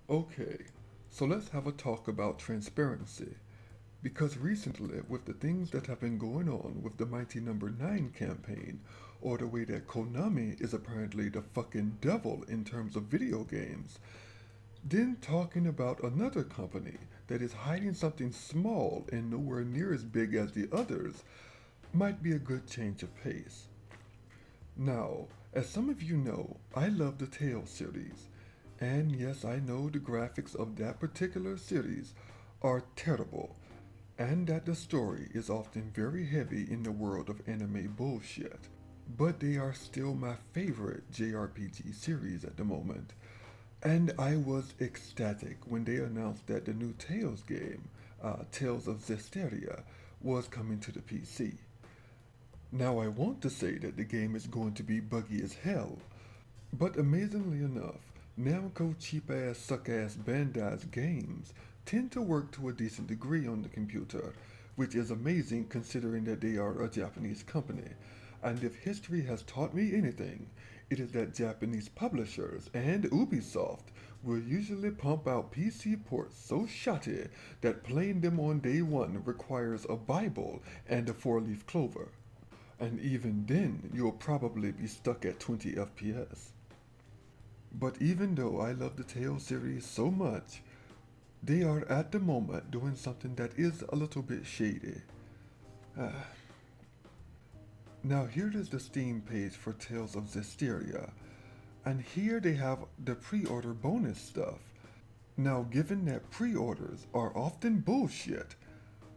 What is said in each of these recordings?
Okay, so let's have a talk about transparency. Because recently, with the things that have been going on with the Mighty Number 9 campaign, or the way that Konami is apparently the fucking devil in terms of video games, then talking about another company that is hiding something small and nowhere near as big as the others might be a good change of pace. Now, as some of you know, I love the Tales series, and yes, I know the graphics of that particular series are terrible, and that the story is often very heavy in the world of anime bullshit. But they are still my favorite JRPG series at the moment, and I was ecstatic when they announced that the new Tales game, Tales of Zestiria, was coming to the PC. Now, I want to say that the game is going to be buggy as hell, but amazingly enough, Namco cheap ass suck ass Bandai's games tend to work to a decent degree on the computer, which is amazing considering that they are a Japanese company. And if history has taught me anything, it is that Japanese publishers and Ubisoft will usually pump out PC ports so shoddy that playing them on day one requires a Bible and a four-leaf clover. And even then, you'll probably be stuck at 20 FPS. But even though I love the Tales series so much, they are at the moment doing something that is a little bit shady. Ah. Now here is the Steam page for Tales of Zestiria, and here they have the pre-order bonus stuff. Now given that pre-orders are often bullshit,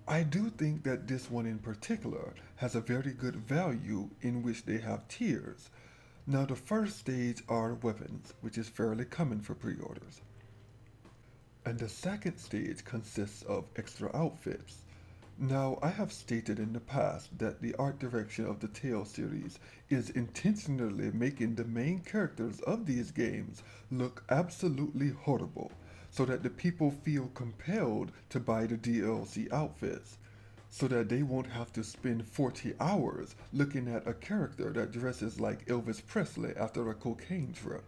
I do think that this one in particular has a very good value in which they have tiers. Now the first stage are weapons, which is fairly common for pre-orders. And the second stage consists of extra outfits. Now, I have stated in the past that the art direction of the Tale series is intentionally making the main characters of these games look absolutely horrible, so that the people feel compelled to buy the DLC outfits, so that they won't have to spend 40 hours looking at a character that dresses like Elvis Presley after a cocaine trip.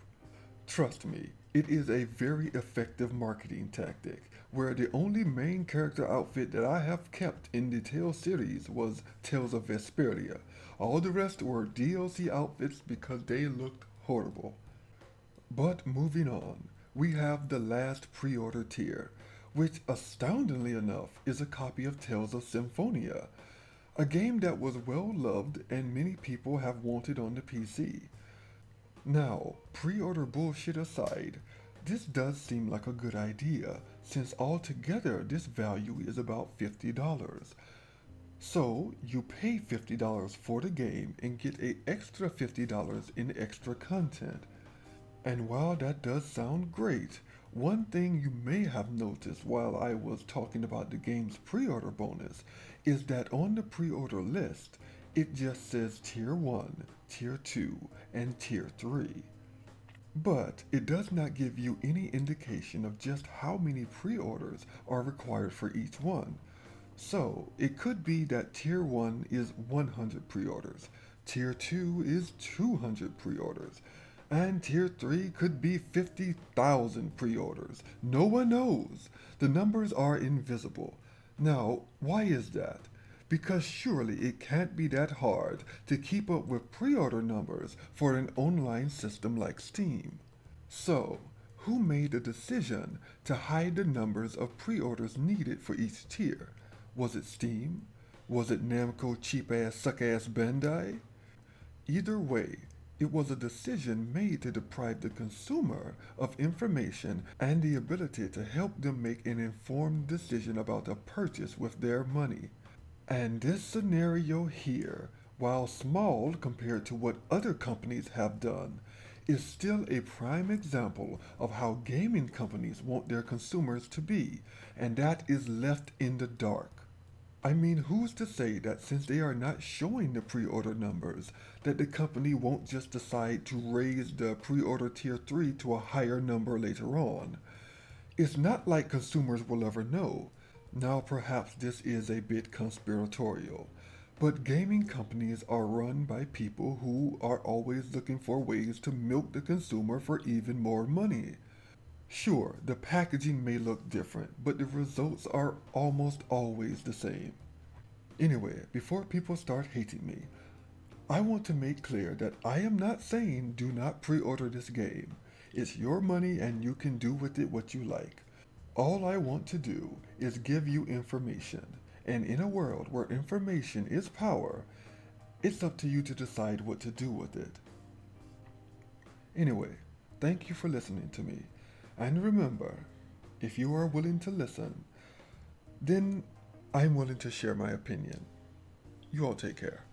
Trust me, it is a very effective marketing tactic, where the only main character outfit that I have kept in the Tales series was Tales of Vesperia. All the rest were DLC outfits because they looked horrible. But moving on, we have the last pre-order tier, which astoundingly enough is a copy of Tales of Symphonia, a game that was well loved and many people have wanted on the PC. Now, pre-order bullshit aside, this does seem like a good idea since altogether this value is about $50. So, you pay $50 for the game and get an extra $50 in extra content. And while that does sound great, one thing you may have noticed while I was talking about the game's pre-order bonus is that on the pre-order list, it just says Tier 1, Tier 2, and Tier 3. But it does not give you any indication of just how many pre-orders are required for each one. So, it could be that Tier 1 is 100 pre-orders, Tier 2 is 200 pre-orders, and Tier 3 could be 50,000 pre-orders. No one knows. The numbers are invisible. Now, why is that? Because surely it can't be that hard to keep up with pre-order numbers for an online system like Steam. So, who made the decision to hide the numbers of pre-orders needed for each tier? Was it Steam? Was it Namco cheap ass suck ass Bandai? Either way, it was a decision made to deprive the consumer of information and the ability to help them make an informed decision about a purchase with their money. And this scenario here, while small compared to what other companies have done, is still a prime example of how gaming companies want their consumers to be, and that is left in the dark. I mean, who's to say that since they are not showing the pre-order numbers, that the company won't just decide to raise the pre-order tier 3 to a higher number later on? It's not like consumers will ever know. Now, perhaps this is a bit conspiratorial, but gaming companies are run by people who are always looking for ways to milk the consumer for even more money. Sure, the packaging may look different, but the results are almost always the same. Anyway, before people start hating me, I want to make clear that I am not saying do not pre order this game. It's your money and you can do with it what you like. All I want to do is give you information, and in a world where information is power, it's up to you to decide what to do with it. Anyway, thank you for listening to me. And remember, if you are willing to listen, then I'm willing to share my opinion. You all take care.